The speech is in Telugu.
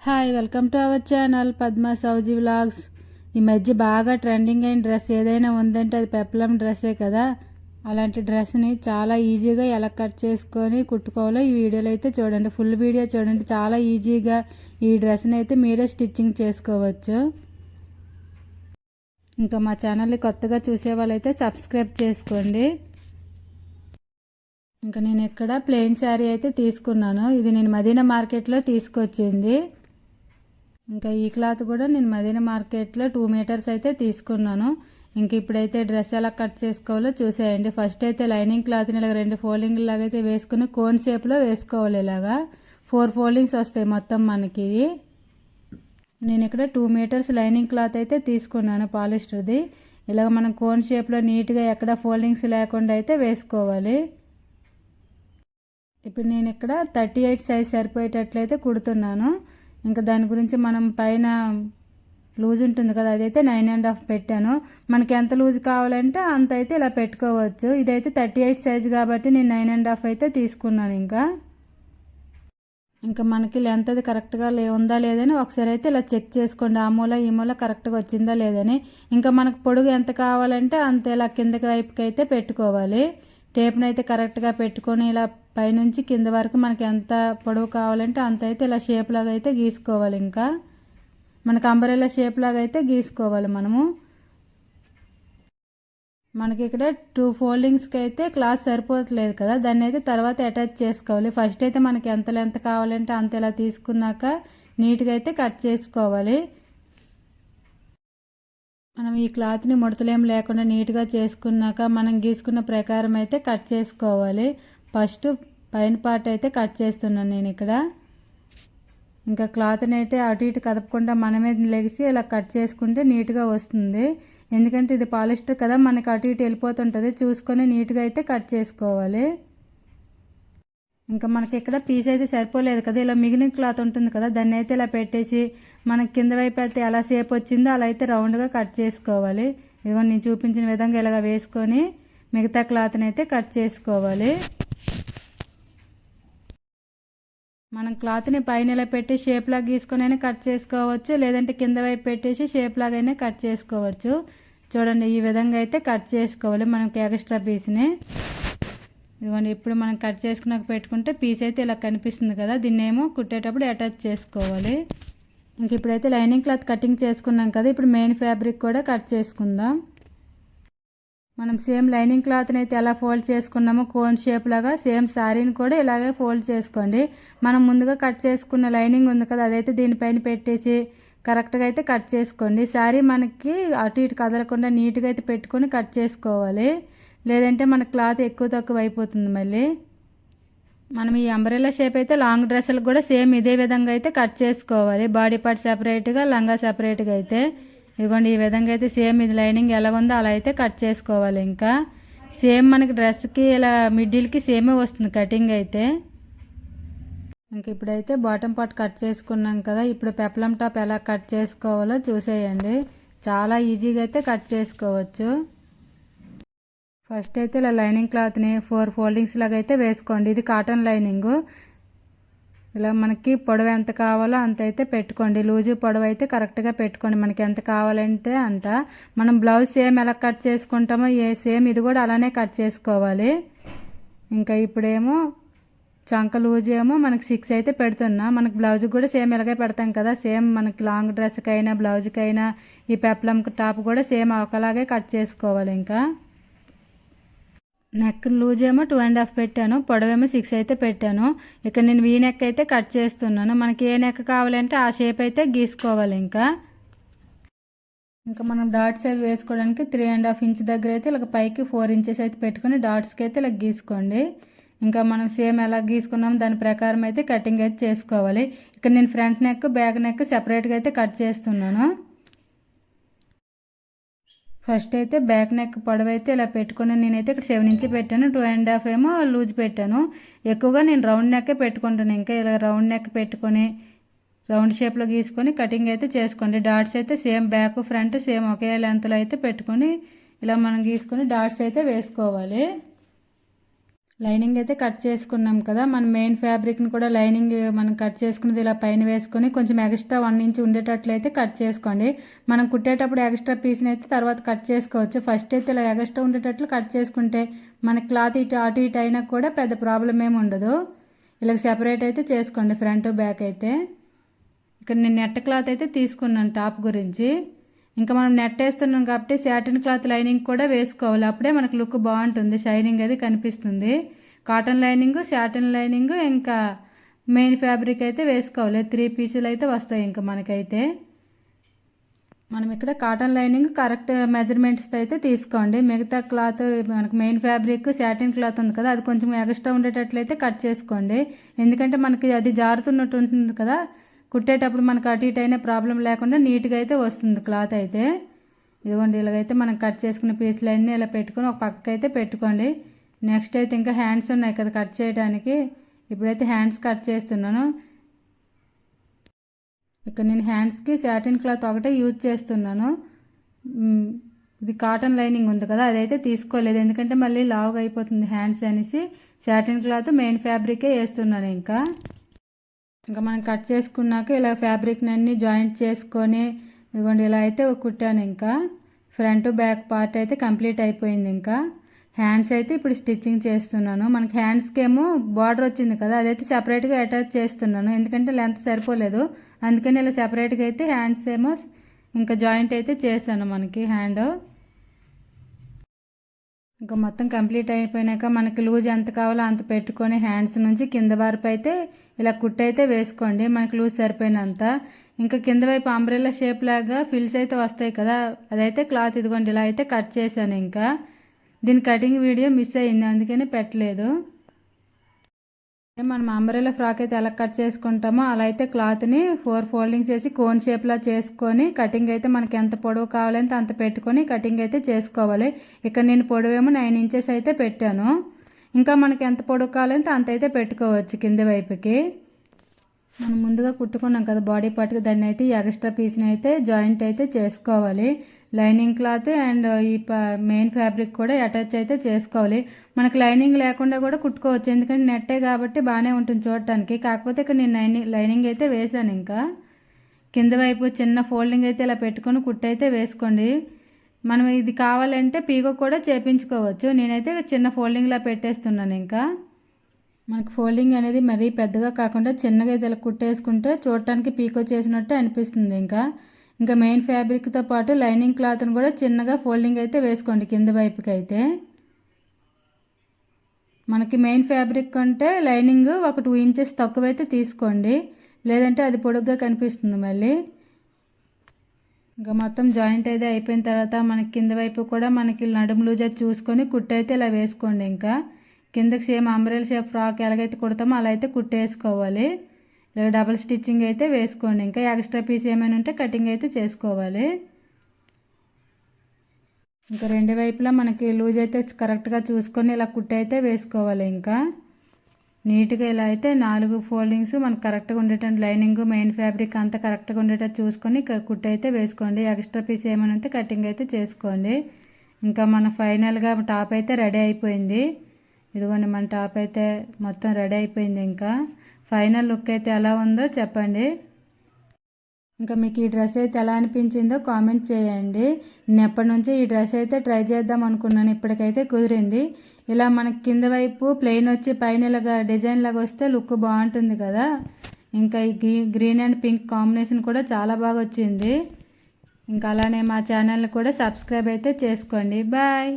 Hi, welcome to our channel Padma Sowji vlogs. ఈ మధ్య బాగా ట్రెండింగ్ అయిన డ్రెస్ ఏదైనా ఉందంటే అది పెప్లం డ్రెస్సే కదా. అలాంటి డ్రెస్ని చాలా ఈజీగా ఎలా కట్ చేసుకొని కుట్టుకోవాలో ఈ వీడియోలో అయితే చూడండి. ఫుల్ వీడియో చూడండి. చాలా ఈజీగా ఈ డ్రెస్ని అయితే మీరే స్టిచ్చింగ్ చేసుకోవచ్చు. ఇంకా మా ఛానల్ని కొత్తగా చూసే వాళ్ళైతే సబ్స్క్రైబ్ చేసుకోండి. ఇంకా నేను ఇక్కడ ప్లెయిన్ శారీ అయితే తీసుకున్నాను. ఇది నేను మదీనా మార్కెట్లో తీసుకొచ్చింది. ఇంకా ఈ క్లాత్ కూడా నేను మదీనా మార్కెట్లో 2 మీటర్స్ అయితే తీసుకున్నాను. ఇంక ఇప్పుడైతే డ్రెస్ ఎలా కట్ చేసుకోవాలో చూసేయండి. ఫస్ట్ అయితే లైనింగ్ క్లాత్ని ఇలాగ 2 ఫోల్డింగ్ లాగా అయితే వేసుకుని కోన్ షేప్లో వేసుకోవాలి. ఇలాగా 4 ఫోల్డింగ్స్ వస్తాయి మొత్తం మనకి. నేను ఇక్కడ 2 మీటర్స్ లైనింగ్ క్లాత్ అయితే తీసుకున్నాను పాలిస్టర్ది. ఇలాగ మనం కోన్ షేప్లో నీట్గా ఎక్కడ ఫోల్డింగ్స్ లేకుండా అయితే వేసుకోవాలి. ఇప్పుడు నేను ఇక్కడ 38 సైజ్ సరిపోయేటట్లయితే కుడుతున్నాను. ఇంకా దాని గురించి మనం పైన లూజ్ ఉంటుంది కదా, అదైతే 9.5 పెట్టాను. మనకి ఎంత లూజ్ కావాలంటే అంత అయితే ఇలా పెట్టుకోవచ్చు. ఇదైతే 38 సైజు కాబట్టి నేను 9.5 అయితే తీసుకున్నాను. ఇంకా మనకి లెంత్ అది కరెక్ట్గా ఉందా లేదని ఒకసారి అయితే ఇలా చెక్ చేసుకోండి. ఆ మూల ఈ మూల కరెక్ట్గా వచ్చిందా లేదని. ఇంకా మనకు పొడుగు ఎంత కావాలంటే అంత ఇలా కిందకి వైపుకి అయితే పెట్టుకోవాలి. టేప్ని అయితే కరెక్ట్గా పెట్టుకొని ఇలా పైనుంచి కింద వరకు మనకి ఎంత పొడవు కావాలంటే అంత అయితే ఇలా షేప్ లాగా అయితే గీసుకోవాలి. ఇంకా మనకి అంబ్రెల్లా షేప్ లాగా అయితే గీసుకోవాలి మనకి ఇక్కడ 2 ఫోల్డింగ్స్కి అయితే క్లాత్ సరిపోవట్లేదు కదా, దాన్ని అయితే తర్వాత అటాచ్ చేసుకోవాలి. ఫస్ట్ అయితే మనకి ఎంత లెంత్ కావాలంటే అంత ఇలా తీసుకున్నాక నీట్గా అయితే కట్ చేసుకోవాలి. మనం ఈ క్లాత్ని ముడతలేం లేకుండా నీట్గా చేసుకున్నాక మనం గీసుకున్న ప్రకారం అయితే కట్ చేసుకోవాలి. ఫస్ట్ పైన పార్ట్ అయితే కట్ చేస్తున్నాను నేను ఇక్కడ. ఇంకా క్లాత్ని అయితే అటు ఇటు కదపకుండా మనమే లెగిసి ఇలా కట్ చేసుకుంటే నీట్గా వస్తుంది. ఎందుకంటే ఇది పాలిస్టర్ కదా, మనకి అటు ఇటు వెళ్ళిపోతుంటుంది. చూసుకొని నీట్గా అయితే కట్ చేసుకోవాలి. ఇంకా మనకి ఇక్కడ పీస్ అయితే సరిపోలేదు కదా, ఇలా మిగిలిన క్లాత్ ఉంటుంది కదా, దాన్ని అయితే ఇలా పెట్టేసి మనకి కింద వైపు అయితే ఎలా షేప్ వచ్చిందో అలా అయితే రౌండ్గా కట్ చేసుకోవాలి. ఇదిగో నేను చూపించిన విధంగా ఇలాగ వేసుకొని మిగతా క్లాత్ని అయితే కట్ చేసుకోవాలి. మనం క్లాత్ని పైన ఇలా పెట్టి షేప్ లాగా గీసుకొని అయినా కట్ చేసుకోవచ్చు, లేదంటే కింద వైపు పెట్టేసి షేప్ లాగైనా కట్ చేసుకోవచ్చు. చూడండి, ఈ విధంగా అయితే కట్ చేసుకోవాలి మనకి ఎక్స్ట్రా పీస్ని. ఇదిగోండి, ఇప్పుడు మనం కట్ చేసుకున్నాక పెట్టుకుంటే పీస్ అయితే ఇలా కనిపిస్తుంది కదా, దీన్ని ఏమో కుట్టేటప్పుడు అటాచ్ చేసుకోవాలి. ఇంక ఇప్పుడైతే లైనింగ్ క్లాత్ కటింగ్ చేసుకున్నాం కదా, ఇప్పుడు మెయిన్ ఫ్యాబ్రిక్ కూడా కట్ చేసుకుందాం. మనం సేమ్ లైనింగ్ క్లాత్ని అయితే ఎలా ఫోల్డ్ చేసుకున్నామో కోన్ షేప్ లాగా సేమ్ శారీని కూడా ఇలాగే ఫోల్డ్ చేసుకోండి. మనం ముందుగా కట్ చేసుకున్న లైనింగ్ ఉంది కదా, అదైతే దీనిపైన పెట్టేసి కరెక్ట్గా అయితే కట్ చేసుకోండి. శారీ మనకి అటు ఇటు కదలకుండా నీట్గా అయితే పెట్టుకొని కట్ చేసుకోవాలి, లేదంటే మన క్లాత్ ఎక్కువ తక్కువ అయిపోతుంది మళ్ళీ. మనం ఈ అంబ్రెల్లా షేప్ అయితే లాంగ్ డ్రెస్సులకు కూడా సేమ్ ఇదే విధంగా అయితే కట్ చేసుకోవాలి. బాడీ పార్ట్ సెపరేట్గా, లంగా సెపరేట్గా అయితే. ఇదిగోండి, ఈ విధంగా అయితే సేమ్ ఇది లైనింగ్ ఎలా ఉందో అలా అయితే కట్ చేసుకోవాలి. ఇంకా సేమ్ మనకి డ్రెస్కి ఇలా మిడ్డిల్కి సేమే వస్తుంది కటింగ్ అయితే. ఇంక ఇప్పుడైతే బాటమ్ పార్ట్ కట్ చేసుకున్నాం కదా, ఇప్పుడు పెప్లం టాప్ ఎలా కట్ చేసుకోవాలో చూసేయండి. చాలా ఈజీగా అయితే కట్ చేసుకోవచ్చు. ఫస్ట్ అయితే ఇలా లైనింగ్ క్లాత్ని 4 ఫోల్డింగ్స్ లాగా అయితే వేసుకోండి. ఇది కాటన్ లైనింగు. ఇలా మనకి పొడవు ఎంత కావాలో అంత అయితే పెట్టుకోండి. లూజు పొడవు అయితే కరెక్ట్గా పెట్టుకోండి, మనకి ఎంత కావాలంటే అంత. మనం బ్లౌజ్ సేమ్ ఎలా కట్ చేసుకుంటామో సేమ్ ఇది కూడా అలానే కట్ చేసుకోవాలి. ఇంకా ఇప్పుడేమో చంక లూజ్ ఏమో మనకి 6 అయితే పెడుతున్నా. మనకి బ్లౌజ్కి కూడా సేమ్ ఇలాగే పెడతాం కదా, సేమ్ మనకి లాంగ్ డ్రెస్కి అయినా బ్లౌజ్కి అయినా ఈ పెప్లం టాప్ కూడా సేమ్ ఒకలాగే కట్ చేసుకోవాలి. ఇంకా నెక్ లూజ్ ఏమో 2.5 పెట్టాను, పొడవేమో 6 అయితే పెట్టాను. ఇక్కడ నేను వీ నెక్ అయితే కట్ చేస్తున్నాను. మనకి ఏ నెక్ కావాలంటే ఆ షేప్ అయితే గీసుకోవాలి. ఇంకా మనం డాట్స్ అవి వేసుకోవడానికి 3.5 ఇంచ్ దగ్గర అయితే ఇలా పైకి 4 ఇంచెస్ అయితే పెట్టుకుని డాట్స్కి అయితే ఇలా గీసుకోండి. ఇంకా మనం సేమ్ ఎలా గీసుకున్నాము దాని ప్రకారం అయితే కటింగ్ అయితే చేసుకోవాలి. ఇక్కడ నేను ఫ్రంట్ నెక్ బ్యాక్ నెక్ సెపరేట్గా అయితే కట్ చేస్తున్నాను. ఫస్ట్ అయితే బ్యాక్ నెక్ పొడవు అయితే ఇలా పెట్టుకుని నేనైతే ఇక్కడ 7 ఇంచ్ పెట్టాను, 2.5 ఏమో లూజ్ పెట్టాను. ఎక్కువగా నేను రౌండ్ నెక్కే పెట్టుకుంటాను. ఇంకా ఇలా రౌండ్ నెక్ పెట్టుకొని రౌండ్ షేప్లో గీసుకొని కటింగ్ అయితే చేసుకోండి. డాట్స్ అయితే సేమ్ బ్యాక్ ఫ్రంట్ సేమ్ ఒకే లెంత్లో అయితే పెట్టుకొని ఇలా మనం గీసుకొని డాట్స్ అయితే వేసుకోవాలి. లైనింగ్ అయితే కట్ చేసుకున్నాం కదా, మన మెయిన్ ఫ్యాబ్రిక్ని కూడా లైనింగ్ మనం కట్ చేసుకున్నది ఇలా పైన వేసుకొని కొంచెం ఎక్స్ట్రా 1 ఇంచ్ ఉండేటట్లయితే కట్ చేసుకోండి. మనం కుట్టేటప్పుడు ఎక్స్ట్రా పీస్ని అయితే తర్వాత కట్ చేసుకోవచ్చు. ఫస్ట్ అయితే ఇలా ఎక్స్ట్రా ఉండేటట్లు కట్ చేసుకుంటే మన క్లాత్ ఇటు అటు ఇటు అయినా కూడా పెద్ద ప్రాబ్లం ఏమి ఉండదు. ఇలా సెపరేట్ అయితే చేసుకోండి ఫ్రంట్ బ్యాక్ అయితే. ఇక్కడ నేను నెట్ క్లాత్ అయితే తీసుకున్నాను టాప్ గురించి. ఇంకా మనం నెట్ వేస్తున్నాం కాబట్టి శాటిన్ క్లాత్ లైనింగ్ కూడా వేసుకోవాలి, అప్పుడే మనకు లుక్ బాగుంటుంది, షైనింగ్ అది కనిపిస్తుంది. కాటన్ లైనింగ్, శాటిన్ లైనింగ్, ఇంకా మెయిన్ ఫ్యాబ్రిక్ అయితే వేసుకోవాలి. 3 పీసులు అయితే వస్తాయి ఇంకా మనకైతే. మనం ఇక్కడ కాటన్ లైనింగ్ కరెక్ట్ మెజర్మెంట్స్తో అయితే తీసుకోండి. మిగతా క్లాత్ మనకు మెయిన్ ఫ్యాబ్రిక్ శాటిన్ క్లాత్ ఉంది కదా, అది కొంచెం ఎక్స్ట్రా ఉండేటట్లయితే కట్ చేసుకోండి. ఎందుకంటే మనకి అది జారుతున్నట్టు ఉంటుంది కదా, కుట్టేటప్పుడు మనకు అటు ఇటు అయినా ప్రాబ్లం లేకుండా నీట్గా అయితే వస్తుంది క్లాత్ అయితే. ఇదిగోండి ఇలాగైతే మనం కట్ చేసుకున్న పీసులన్నీ ఇలా పెట్టుకొని ఒక పక్కకి అయితే పెట్టుకోండి. నెక్స్ట్ అయితే ఇంకా హ్యాండ్స్ ఉన్నాయి కదా కట్ చేయడానికి, ఇప్పుడైతే హ్యాండ్స్ కట్ చేస్తున్నాను. ఇక్కడ నేను హ్యాండ్స్కి శాటిన్ క్లాత్ ఒకటే యూజ్ చేస్తున్నాను. ఇది కాటన్ లైనింగ్ ఉంది కదా, అదైతే తీసుకోలేదు ఎందుకంటే మళ్ళీ లావుగా అయిపోతుంది హ్యాండ్స్ అనేసి శాటిన్ క్లాత్ మెయిన్ ఫ్యాబ్రికే వేస్తున్నాను. ఇంకా మనం కట్ చేసుకున్నాక ఇలా ఫ్యాబ్రిక్ని అన్నీ జాయింట్ చేసుకొని ఇదిగోండి ఇలా అయితే కుట్టాను. ఇంకా ఫ్రంట్ బ్యాక్ పార్ట్ అయితే కంప్లీట్ అయిపోయింది. ఇంకా హ్యాండ్స్ అయితే ఇప్పుడు స్టిచ్చింగ్ చేస్తున్నాను. మనకి హ్యాండ్స్కి ఏమో బార్డర్ వచ్చింది కదా, అదైతే సెపరేట్గా అటాచ్ చేస్తున్నాను ఎందుకంటే లెంత్ సరిపోలేదు, అందుకని ఇలా సెపరేట్గా అయితే హ్యాండ్స్ ఏమో ఇంకా జాయింట్ అయితే చేశాను మనకి హ్యాండ్. ఇంకా మొత్తం కంప్లీట్ అయిపోయినాక మనకి లూజ్ ఎంత కావాలో అంత పెట్టుకొని హ్యాండ్స్ నుంచి కింద వరకు అయితే ఇలా కుట్టయితే వేసుకోండి మనకి లూజ్ సరిపోయినంత. ఇంకా కింద వైపు అంబ్రెల్లా షేప్ లాగా ఫిల్స్ అయితే వస్తాయి కదా, అదైతే క్లాత్ ఇదిగోండి ఇలా అయితే కట్ చేశాను. ఇంకా దీని కటింగ్ వీడియో మిస్ అయింది అందుకని పెట్టలేదు. మనం అంబ్రెల్లా ఫ్రాక్ అయితే ఎలా కట్ చేసుకుంటామో అలా అయితే క్లాత్ని 4 ఫోల్డింగ్స్ వేసి కోన్ షేప్లా చేసుకొని కటింగ్ అయితే మనకి ఎంత పొడవు కావాలంటే అంత పెట్టుకొని కటింగ్ అయితే చేసుకోవాలి. ఇక్కడ నేను పొడవేమో 9 ఇంచెస్ అయితే పెట్టాను. ఇంకా మనకి ఎంత పొడవు కావాలంటే అంత అయితే పెట్టుకోవచ్చు కింద వైపుకి. మనం ముందుగా కుట్టుకున్నాం కదా బాడీ పార్ట్కి, దాన్ని అయితే ఎక్స్ట్రా పీస్ని అయితే జాయింట్ అయితే చేసుకోవాలి. లైనింగ్ క్లాత్ అండ్ ఈ మెయిన్ ఫ్యాబ్రిక్ కూడా అటాచ్ అయితే చేసుకోవాలి. మనకు లైనింగ్ లేకుండా కూడా కుట్టుకోవచ్చు ఎందుకంటే నెట్టే కాబట్టి బాగానే ఉంటుంది చూడటానికి. కాకపోతే ఇక్కడ నేను లైనింగ్ అయితే వేసాను. ఇంకా కింద వైపు చిన్న ఫోల్డింగ్ అయితే ఇలా పెట్టుకొని కుట్టు అయితే వేసుకోండి. మనం ఇది కావాలంటే పీకో కూడా చేపించుకోవచ్చు, నేనైతే చిన్న ఫోల్డింగ్లా పెట్టేస్తున్నాను. ఇంకా మనకు ఫోల్డింగ్ అనేది మరీ పెద్దగా కాకుండా చిన్నగా అయితే ఇలా కుట్టేసుకుంటే చూడటానికి పీకో చేసినట్టు అనిపిస్తుంది. ఇంకా మెయిన్ ఫ్యాబ్రిక్తో పాటు లైనింగ్ క్లాత్ని కూడా చిన్నగా ఫోల్డింగ్ అయితే వేసుకోండి కింద వైపుకి అయితే. మనకి మెయిన్ ఫ్యాబ్రిక్ కంటే లైనింగ్ ఒక 2 ఇంచెస్ తక్కువైతే తీసుకోండి, లేదంటే అది పొడుగ్గా కనిపిస్తుంది మళ్ళీ. ఇంకా మొత్తం జాయింట్ అయితే అయిపోయిన తర్వాత మనకి కింద వైపు కూడా మనకి నడుము లూజ్ అయితే చూసుకొని కుట్టు అయితే ఇలా వేసుకోండి. ఇంకా కిందకి సేమ్ అంబ్రెల్లా షేప్ ఫ్రాక్ ఎలాగైతే కుడతామో అలా అయితే కుట్టేసుకోవాలి. ఇలా డబుల్ స్టిచ్చింగ్ అయితే వేసుకోండి. ఇంకా ఎక్స్ట్రా పీస్ ఏమైనా ఉంటే కటింగ్ అయితే చేసుకోవాలి. ఇంకా 2 వైపులా మనకి లూజ్ అయితే కరెక్ట్గా చూసుకొని ఇలా కుట్టు అయితే వేసుకోవాలి. ఇంకా నీట్గా ఇలా అయితే 4 ఫోల్డింగ్స్ మనకు కరెక్ట్గా ఉండేటట్టు లైనింగ్ మెయిన్ ఫ్యాబ్రిక్ అంతా కరెక్ట్గా ఉండేటట్టు చూసుకొని కుట్టు అయితే వేసుకోండి. ఎక్స్ట్రా పీస్ ఏమైనా ఉంటే కటింగ్ అయితే చేసుకోండి. ఇంకా మన ఫైనల్గా టాప్ అయితే రెడీ అయిపోయింది. ఇదిగోండి మన టాప్ అయితే మొత్తం రెడీ అయిపోయింది. ఇంకా ఫైనల్ లుక్ అయితే ఎలా ఉందో చెప్పండి. ఇంకా మీకు ఈ డ్రెస్ అయితే ఎలా అనిపించిందో కామెంట్ చేయండి. నేను ఎప్పటి నుంచో ఈ డ్రెస్ అయితే ట్రై చేద్దాం అనుకున్నాను, ఇప్పటికైతే కుదిరింది. ఇలా మనకి కింద వైపు ప్లెయిన్ వచ్చి పైన ఇలాగా డిజైన్ లాగా వస్తే లుక్ బాగుంటుంది కదా. ఇంకా ఈ గ్రీన్ అండ్ పింక్ కాంబినేషన్ కూడా చాలా బాగా వచ్చింది. ఇంకా అలానే మా ఛానల్ని కూడా సబ్స్క్రైబ్ అయితే చేసుకోండి. బాయ్.